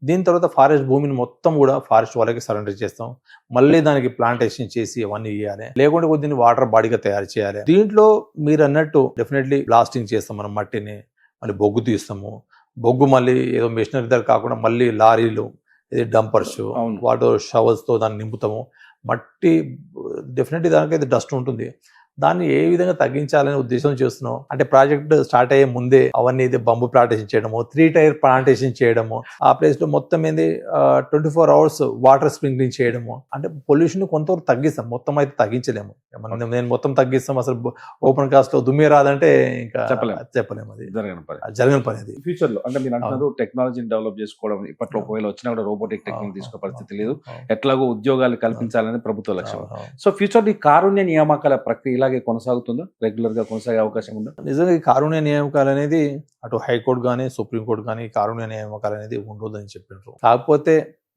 దీని తర్వాత ఫారెస్ట్ భూమిని మొత్తం కూడా ఫారెస్ట్ వాళ్ళకి సరెండర్ చేస్తాం. మళ్ళీ దానికి ప్లాంటేషన్ చేసి అవన్నీ ఇవ్వాలి, లేకుంటే కొద్దిని వాటర్ బాడీగా తయారు చేయాలి. దీంట్లో మీరు అన్నట్టు డెఫినెట్లీ బ్లాస్టింగ్ చేస్తాం మనం మట్టిని, మళ్ళీ బొగ్గు తీస్తాము. బొగ్గు మళ్ళీ ఏదో మెషినరీ దగ్గర కాకుండా మళ్ళీ లారీలు, ఇది డంపర్స్, వాటర్ షవర్స్తో దాన్ని నింపుతాము. మట్టి డెఫినెట్లీ దానికైతే డస్ట్ ఉంటుంది. దాన్ని ఏ విధంగా తగ్గించాలనే ఉద్దేశం చేస్తున్నాం అంటే ప్రాజెక్ట్ స్టార్ట్ అయ్యే ముందే అవన్నీ అయితే బంబు ప్లాంటేషన్ చేయడము, 3 టైర్ ప్లాంటేషన్ చేయడము, ఆ ప్లేస్ లో మొత్తం ఏంది 24 hours వాటర్ స్ప్రింక్లింగ్ చేయడము. అంటే పొల్యూషన్ కొంతవరకు తగ్గిస్తాం, మొత్తం అయితే తగ్గించలేము. నేను మొత్తం తగ్గిస్తాం అసలు ఓపెన్ కాస్ట్ లో దుమ్మే రాదంటే ఇంకా చెప్పలేము, అది జరగని పని. అది ఫ్యూచర్ లో అంటే మీరు అంటున్నారు టెక్నాలజీని డెవలప్ చేసుకోవడం, ఇప్పట్లో ఒకవేళ వచ్చినా కూడా రోబోటిక్ టెక్నాలజీ తీసుకునే పరిస్థితి లేదు, ఎట్లాగో ఉద్యోగాలు కల్పించాలని ప్రభుత్వ లక్ష్యం. సో ఫ్యూచర్ ఈ కారుణ్య నియామకాల ప్రక్రియ ఇలాగే కొనసాగుతుందా, రెగ్యులర్ గా కొనసాగే అవకాశం ఉందా? నిజంగా ఈ కారుణ్య నియామకాలు అనేది అటు హైకోర్టు కానీ సుప్రీంకోర్టు కానీ కారుణ్య నియామకాలు అనేది ఉండదని చెప్పినారు. కాకపోతే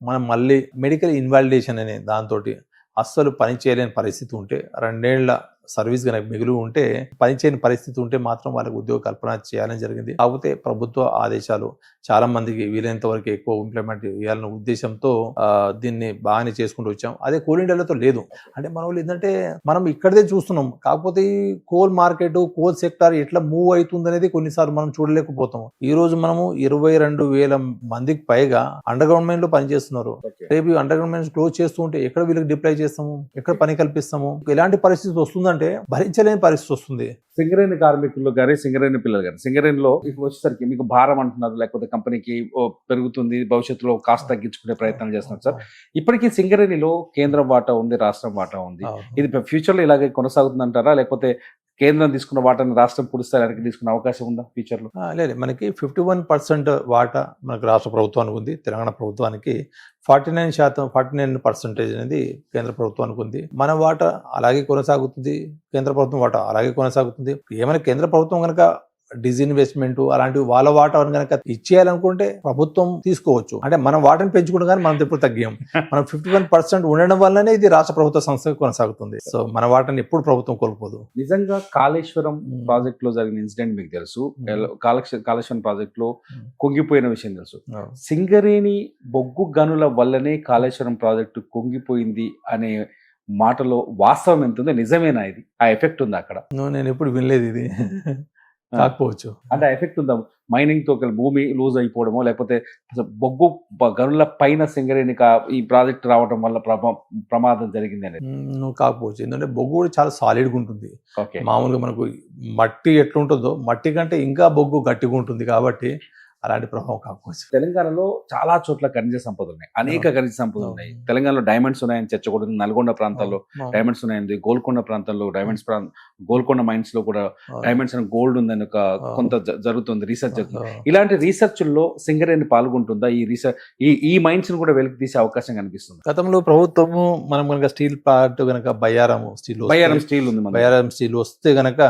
మనం మళ్ళీ మెడికల్ ఇన్వాలిడేషన్ అనే దాంతో అస్సలు పని చేయలేని పరిస్థితి ఉంటే, 2 ఏళ్ల సర్వీస్ కనుక మిగిలి ఉంటే, పని చేయని పరిస్థితి ఉంటే మాత్రం వాళ్ళకి ఉద్యోగ కల్పన చేయాలని జరిగింది. కాకపోతే ప్రభుత్వ ఆదేశాలు చాలా మందికి వీలైనంత వరకు ఎక్కువ ఇంప్లిమెంట్ చేయాలనే ఉద్దేశంతో దీన్ని బాగానే చేసుకుంటూ వచ్చాం. అదే కోల్ ఇండియాలో లేదు. అంటే మన వాళ్ళు ఏంటంటే మనం ఇక్కడే చూస్తున్నాం, కాకపోతే ఈ కోల్ మార్కెట్, కోల్ సెక్టార్ ఎట్లా మూవ్ అవుతుంది అనేది కొన్నిసార్లు మనం చూడలేకపోతాం. ఈ రోజు మనము 22,000 మందికి పైగా అండర్ గ్రౌండ్ లో పనిచేస్తున్నారు. రేపు అండర్ గ్రౌండ్ క్లోజ్ చేస్తూ ఉంటే ఎక్కడ వీళ్ళకి డిప్లాయ్ చేస్తాము, ఎక్కడ పని కల్పిస్తాము? ఎలాంటి పరిస్థితి వస్తుందంటే భరించలేని పరిస్థితి వస్తుంది. సింగరేణి కార్మికులు గానీ, సింగరేణి పిల్లలు గానీ, సింగరేణిలో ఇప్పుడు వచ్చేసరికి మీకు భారం అంటున్నారు, లేకపోతే కంపెనీకి పెరుగుతుంది, భవిష్యత్తులో కాస్ట్ తగ్గించుకునే ప్రయత్నం చేస్తున్నారు సార్. ఇప్పటికీ సింగరేణిలో కేంద్రం వాటా ఉంది, రాష్ట్రం వాటా ఉంది. ఇది ఫ్యూచర్ లో ఇలాగే కొనసాగుతుంది అంటారా, లేకపోతే కేంద్రం తీసుకున్న వాటాని రాష్ట్రం పుడుస్తానికి తీసుకునే అవకాశం ఉందా ఫ్యూచర్ లో? లేదు, మనకి 51% వాటా మనకు రాష్ట్ర ప్రభుత్వానికి ఉంది. తెలంగాణ ప్రభుత్వానికి 49% అనేది కేంద్ర ప్రభుత్వానికి ఉంది. మన వాటా అలాగే కొనసాగుతుంది, కేంద్ర ప్రభుత్వం వాటా అలాగే కొనసాగుతుంది. ఏమైనా కేంద్ర ప్రభుత్వం కనుక డిస్ఇన్వెస్ట్మెంట్ అలాంటివి వాళ్ళ వాటాను కనుక ఇచ్చేయాలనుకుంటే ప్రభుత్వం తీసుకోవచ్చు. అంటే మనం వాటాను పెంచుకుంటాం కానీ మనం ఎప్పుడు తగ్గాం. మనం 51% ఉండడం వల్లనే ఇది రాష్ట్ర ప్రభుత్వ సంస్థ కొనసాగుతుంది. సో మన వాటాన్ని ఎప్పుడు ప్రభుత్వం కోల్పోదు. నిజంగా కాళేశ్వరం ప్రాజెక్ట్ లో జరిగిన ఇన్సిడెంట్ మీకు తెలుసు, కాళేశ్వరం ప్రాజెక్ట్ లో కుంగిపోయిన విషయం తెలుసు. సింగరేణి బొగ్గు గనుల వల్లనే కాళేశ్వరం ప్రాజెక్టు కుంగిపోయింది అనే మాటలో వాస్తవం ఎంత ఉందో, నిజమేనా? ఇది ఆ ఎఫెక్ట్ ఉందా అక్కడ? నేను ఎప్పుడు వినలేదు ఇది. కాకపోవచ్చు అంటే ఎఫెక్ట్ ఉందా? మైనింగ్ తో భూమి లూజ్ అయిపోవడమో, లేకపోతే బొగ్గు గనుల పైన సింగరేణి ఈ ప్రాజెక్ట్ రావడం వల్ల ప్రమాదం జరిగింది అనేది కాకపోవచ్చు. ఎందుకంటే బొగ్గు కూడా చాలా సాలిడ్గా ఉంటుంది. మామూలుగా మనకు మట్టి ఎట్లుంటుందో మట్టి కంటే ఇంకా బొగ్గు గట్టిగా ఉంటుంది కాబట్టి అలాంటి ప్రభావం కాకపోవచ్చు. తెలంగాణలో చాలా చోట్ల ఖనిజ సంపద ఉన్నాయి, అనేక ఖనిజ సంపద ఉన్నాయి. తెలంగాణలో డైమండ్స్ ఉన్నాయని చర్చకూడదు. నల్గొండ ప్రాంతాల్లో డైమండ్స్ ఉన్నాయండి, గోల్కొండ ప్రాంతంలో డైమండ్స్ గోల్కొండ మైన్స్ లో కూడా డైమండ్స్ అండ్ గోల్డ్ ఉందని ఒక కొంత జరుగుతుంది, రీసెర్చ్ జరుగుతుంది. ఇలాంటి రీసెర్చ్ లో సింగరేణి పాల్గొంటుందా? ఈ రీసెర్చ్ ఈ మైన్స్ ను కూడా వెలికి తీసే అవకాశం కనిపిస్తుంది. గతంలో ప్రభుత్వము మనం కనుక స్టీల్ ప్లాంట్ కనుక బయ్యారం స్టీల్ ఉంది, బయ్యారం స్టీల్ వస్తే గనక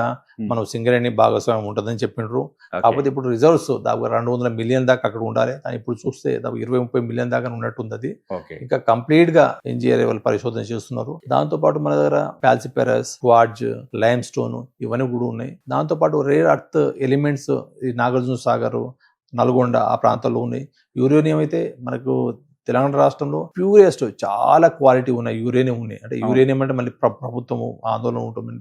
మనం సింగరేణి భాగస్వామ్యం ఉంటుందని చెప్పిండ్రు. కాకపోతే ఇప్పుడు రిజర్వ్స్ దాదాపు 200 మిలియన్ దాకా అక్కడ ఉండాలి, కానీ ఇప్పుడు చూస్తే దాదాపు 20-30 మిలియన్ దాకా ఉన్నట్టుంది. అది ఇంకా కంప్లీట్ గా ఎన్జిఆర్ వాళ్ళు పరిశోధన చేస్తున్నారు. దాంతో పాటు మన దగ్గర కాల్సిఫెరస్, క్వార్ట్జ్, లైమ్ స్టోన్ ఇవన్నీ కూడా ఉన్నాయి. దాంతో పాటు రేర్ అర్త్ ఎలిమెంట్స్ ఈ నాగార్జున సాగర్, నల్గొండ ఆ ప్రాంతాల్లో ఉన్నాయి. యూరేనియం అయితే మనకు తెలంగాణ రాష్ట్రంలో ప్యూరెస్ట్ చాలా క్వాలిటీ ఉన్నాయి యూరేనియం ఉన్నాయి. అంటే యూరేనియం అంటే మళ్ళీ ప్రభుత్వము ఆందోళన ఉంటుంది,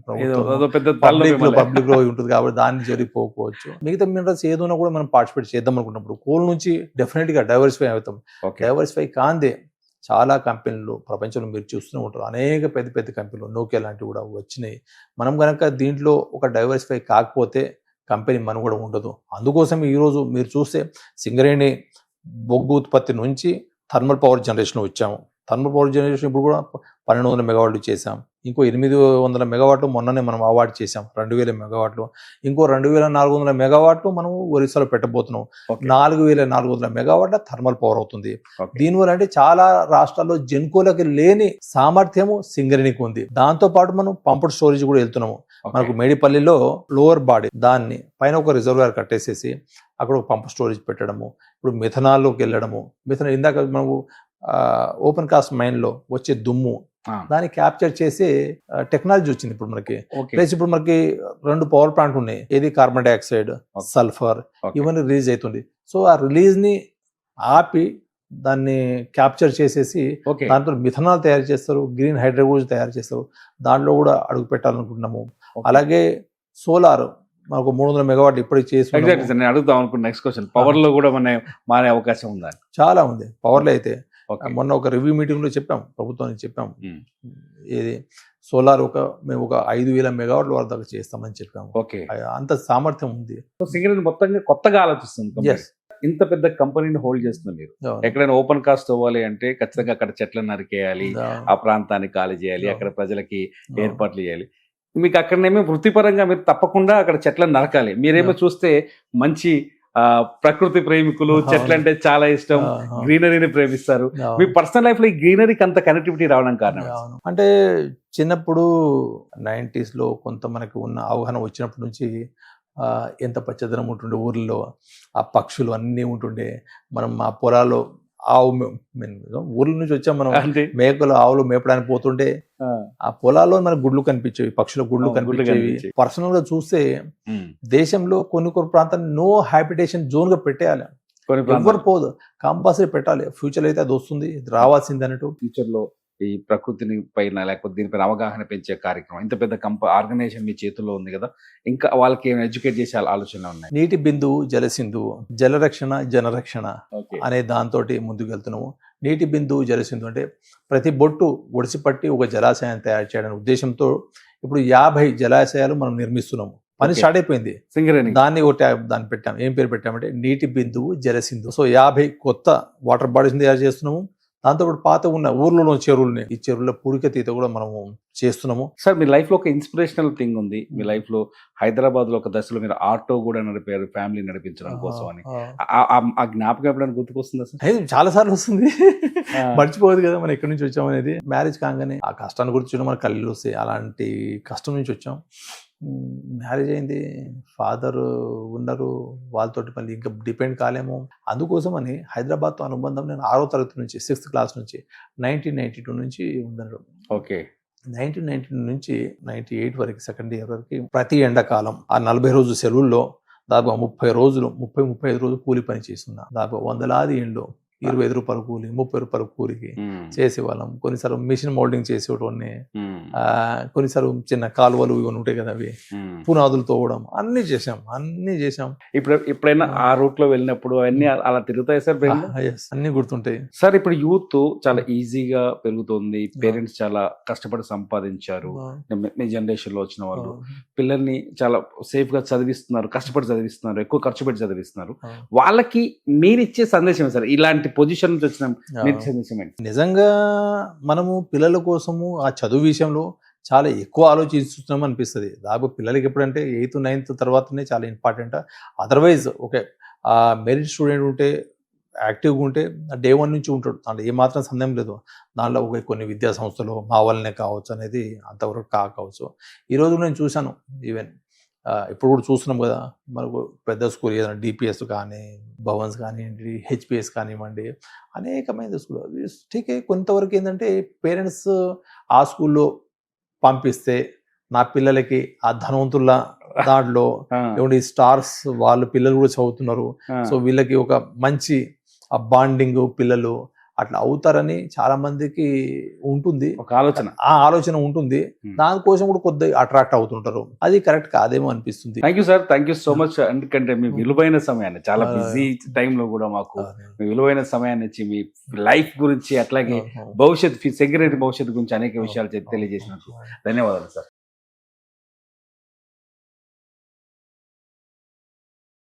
పబ్లిక్ లో ఉంటుంది కాబట్టి దాన్ని జరిగిపోవచ్చు. మిగతా మినరల్స్ ఏదైనా కూడా మనం పార్టిసిపేట్ చేద్దాం అనుకున్నప్పుడు కోల్ నుంచి డెఫినెట్ గా డైవర్సిఫై అవుతాం. డైవర్సిఫై కాందే చాలా కంపెనీలు ప్రపంచంలో మీరు చూస్తూనే ఉంటారు, అనేక పెద్ద పెద్ద కంపెనీలు, నోకియా లాంటివి కూడా వచ్చినాయి. మనం కనుక దీంట్లో ఒక డైవర్సిఫై కాకపోతే కంపెనీ మనం కూడా ఉండదు. అందుకోసం ఈరోజు మీరు చూస్తే సింగరేణి బొగ్గు ఉత్పత్తి నుంచి థర్మల్ పవర్ జనరేషన్ వచ్చాము. థర్మల్ పవర్ జనరేషన్ ఇప్పుడు కూడా 1200 మెగావాట్లు చేసాం. ఇంకో 800 మెగావాట్లు మొన్ననే మనం అవార్డు చేసాం, 2000 మెగావాట్లు. ఇంకో 2400 మెగావాట్లు మనం ఒరిస్సాలో పెట్టబోతున్నాం. 4400 మెగావాట్ల థర్మల్ పవర్ అవుతుంది. దీనివల్ల అంటే చాలా రాష్ట్రాల్లో జెన్కోలకి లేని సామర్థ్యము సింగరేణికి ఉంది. దాంతో పాటు మనం పంప్డ్ స్టోరేజ్ కూడా వెళ్తున్నాము. మనకు మేడిపల్లిలో లోవర్ బాడీ దాన్ని పైన ఒక రిజర్వాయర్ కట్టేసేసి అక్కడ ఒక పంప్ స్టోరేజ్ పెట్టడము, ఇప్పుడు మిథనాల్లోకి వెళ్ళడము. మిథనాల్ ఇందాక మనకు ఓపెన్ కాస్ట్ మైన్ లో వచ్చే దుమ్ము దాన్ని క్యాప్చర్ చేసే టెక్నాలజీ వచ్చింది ఇప్పుడు మనకి. ప్లస్ ఇప్పుడు మనకి 2 పవర్ ప్లాంట్ ఉన్నాయి, ఏది కార్బన్ డైఆక్సైడ్, సల్ఫర్ ఇవన్నీ రిలీజ్ అవుతుంది. సో ఆ రిలీజ్ ని ఆపి దాన్ని క్యాప్చర్ చేసేసి దాంట్లో మిథనాల్ తయారు చేస్తారు, గ్రీన్ హైడ్రోజన్ తయారు చేస్తారు. దాంట్లో కూడా అడుగు పెట్టాలనుకుంటున్నాము. అలాగే సోలార్ మనకు 300 మెగావాట్ ఇప్పుడు చేసి అడుగుతాం అనుకున్న నెక్స్ట్ క్వశ్చన్, పవర్ లో కూడా మారే అవకాశం ఉందా? చాలా ఉంది పవర్ లో అయితే. మొన్న ఒక రివ్యూ మీటింగ్ లో చెప్పాం, ప్రభుత్వానికి చెప్పాం, ఏది సోలార్ మేము ఒక 5000 మెగావాట్ల వరకు దాకా చేస్తామని చెప్పాము. అంత సామర్థ్యం ఉంది. సింగరేణి మొత్తంగా కొత్తగా ఆలోచిస్తుంది. ఇంత పెద్ద కంపెనీని హోల్డ్ చేస్తున్న మీరు ఎక్కడైనా ఓపెన్ కాస్ట్ అవ్వాలి అంటే ఖచ్చితంగా అక్కడ చెట్లను నరికేయాలి, ఆ ప్రాంతాన్ని ఖాళీ చేయాలి, అక్కడ ప్రజలకి ఏర్పాట్లు చేయాలి. మీకు అక్కడనేమో వృత్తిపరంగా మీరు తప్పకుండా అక్కడ చెట్లను నరకాలి. మీరేమో చూస్తే మంచి ప్రకృతి ప్రేమికులు, చెట్లు అంటే చాలా ఇష్టం, గ్రీనరీని ప్రేమిస్తారు. మీ పర్సనల్ లైఫ్ లో ఈ గ్రీనరీకి అంత కనెక్టివిటీ రావడం కారణం అంటే చిన్నప్పుడు 90s లో కొంత మనకు ఉన్న అవగాహన వచ్చినప్పటి నుంచి ఎంత పచ్చదనం ఉంటుండే ఊర్లో, ఆ పక్షులు అన్నీ ఉంటుండే. మనం ఆ పొలాల్లో ఆవు ఊర్ల నుంచి వచ్చాం మనం, మేకలు ఆవులు మేపడానికి పోతుంటే ఆ పొలాల్లో మనకు గుడ్లు కనిపించేవి, పక్షుల గుడ్లు కనిపించేవి. పర్సనల్ గా చూస్తే దేశంలో కొన్ని ప్రాంతాలు నో హ్యాబిటేషన్ జోన్ గా పెట్టేయాలి, ఎవరు పోదు, కంపల్సరీ పెట్టాలి. ఫ్యూచర్ అయితే అది వస్తుంది, రావాల్సింది అన్నట్టు. ఫ్యూచర్ లో ఈ ప్రకృతిని పైన లేకపోతే దీనిపైన అవగాహన పెంచే కార్యక్రమం, ఇంత పెద్ద ఆర్గనైజేషన్ మీ చేతుల్లో ఉంది కదా, ఇంకా వాళ్ళకి ఏమైనా ఎడ్యుకేట్ చేసే ఆలోచనలు ఉన్నాయి? నీటి బిందువు జలసింధు, జలరక్షణ జనరక్షణ అనే దాంతో ముందుకు వెళ్తున్నాము. నీటి బిందువు జలసింధు అంటే ప్రతి బొట్టు ఒడిసిపట్టి ఒక జలాశయాన్ని తయారు చేయడానికి ఉద్దేశంతో ఇప్పుడు 50 జలాశయాలు మనం నిర్మిస్తున్నాము. పని స్టార్ట్ అయిపోయింది. దాన్ని దాన్ని పెట్టాం. ఏం పేరు పెట్టామంటే నీటి బిందువు జలసింధు. సో 50 కొత్త వాటర్ బాడీస్ తయారు చేస్తున్నాము. దాంతోపాటు పాత ఉన్న ఊర్లలో చెరువులని, ఈ చెరువుల పూడిక తీత కూడా మనము చేస్తున్నాము. సార్ మీ లైఫ్ లో ఒక ఇన్స్పిరేషనల్ థింగ్ ఉంది. మీ లైఫ్ లో హైదరాబాద్ లో ఒక దశలో మీరు ఆటో కూడా నడిపారు, ఫ్యామిలీ నడిపించడం కోసం అని. ఆ జ్ఞాపకం ఎప్పుడైనా గుర్తుకొస్తుందా సార్? చాలా సార్లు వస్తుంది, మర్చిపోదు కదా మనం ఎక్కడి నుంచి వచ్చాం అనేది. మ్యారేజ్ కాగానే ఆ కష్టాన్ని గురించి మన కళ్ళు వస్తాయి, అలాంటి కష్టం నుంచి వచ్చాం. మ్యారేజ్ అయింది, ఫాదర్ ఉన్నారు, వాళ్ళతోటి మళ్ళీ ఇంకా డిపెండ్ కాలేము. అందుకోసమని హైదరాబాద్తో అనుబంధం నేను 6వ తరగతి నుంచి 6th క్లాస్ నుంచి 1992 నుంచి ఉందన్నారు. 1992 నుంచి 98 వరకు, సెకండ్ ఇయర్ వరకు ప్రతి ఎండాకాలం ఆ 40 రోజుల సెలవుల్లో దాదాపు 30 రోజులు 30-35 రోజులు కూలి పని చేస్తున్నా. దాదాపు 100 ఇండ్లు రూపాయల కూలి, 30 రూపాయల కూలికి చేసేవాళ్ళం. కొన్నిసార్లు మిషన్ మోల్డింగ్ చేసేటోన్ని, కొన్నిసార్లు చిన్న కాలువలు ఇవన్నీ ఉంటాయి కదా, అవి పునాదులు తోవడం, అన్ని చేసాం. ఎప్పుడైనా ఆ రూట్ లో వెళ్ళినప్పుడు అవన్నీ అలా తిరుగుతాయి సార్ brain లో? Yes, అన్ని గుర్తుంటాయి. సార్ ఇప్పుడు యూత్ చాలా ఈజీగా పెరుగుతుంది, పేరెంట్స్ చాలా కష్టపడి సంపాదించారు, మీ జనరేషన్ లో వచ్చిన వాళ్ళు పిల్లల్ని చాలా సేఫ్ గా చదివిస్తున్నారు, కష్టపడి చదివిస్తున్నారు, ఎక్కువ ఖర్చు పెట్టి చదివిస్తున్నారు. వాళ్ళకి మీరిచ్చే సందేశం సార్, ఇలాంటి పొజిషన్ నుంచి వచ్చిన మీరు సందేశం ఏంటి? నిజంగా మనము పిల్లల కోసము ఆ చదువు విషయంలో చాలా ఎక్కువ ఆలోచిస్తున్నాం అనిపిస్తుంది. దాదాపు పిల్లలకి ఎప్పుడంటే 8th 9th తర్వాతనే చాలా ఇంపార్టెంట్. అదర్వైజ్ ఓకే, ఆ మెరిట్ స్టూడెంట్ ఉంటే, యాక్టివ్గా ఉంటే డే 1 నుంచి ఉంటాడు, దాంట్లో ఏమాత్రం సందేహం లేదు. దాంట్లో ఒక కొన్ని విద్యా సంస్థలు మా వాళ్ళనే కావచ్చు అనేది అంతవరకు కావచ్చు. ఈరోజు నేను చూశాను, ఈవెన్ ఇప్పుడు కూడా చూస్తున్నాం కదా, మనకు పెద్ద స్కూల్ ఏదైనా డిపిఎస్ కానీ, భవన్స్ కానివ్వండి, హెచ్పిఎస్ కానివ్వండి, అనేకమైన స్కూల్ ఠీకే. కొంతవరకు ఏంటంటే పేరెంట్స్ ఆ స్కూల్లో పంపిస్తే నా పిల్లలకి ఆ ధనవంతుల దాంట్లో ఏమంటే స్టార్స్ వాళ్ళ పిల్లలు కూడా చదువుతున్నారు, సో వీళ్ళకి ఒక మంచి ఆ బాండింగ్ పిల్లలు అట్లా అవుతారని చాలా మందికి ఉంటుంది, ఒక ఆలోచన, ఆ ఆలోచన ఉంటుంది. దానికోసం కూడా కొద్దిగా అట్రాక్ట్ అవుతుంటారు. అది కరెక్ట్ కాదేమో అనిపిస్తుంది. Thank you sir, thank you so much. ఎందుకంటే మీ విలువైన సమయాన్ని, చాలా బిజీ టైంలో కూడా మాకు మీ విలువైన సమయాన్ని ఇచ్చి మీ లైఫ్ గురించి, అట్లాగే భవిష్యత్ సెక్యూరిటీ భవిష్యత్తు గురించి అనేక విషయాలు తెలియజేసినందుకు ధన్యవాదాలు సార్.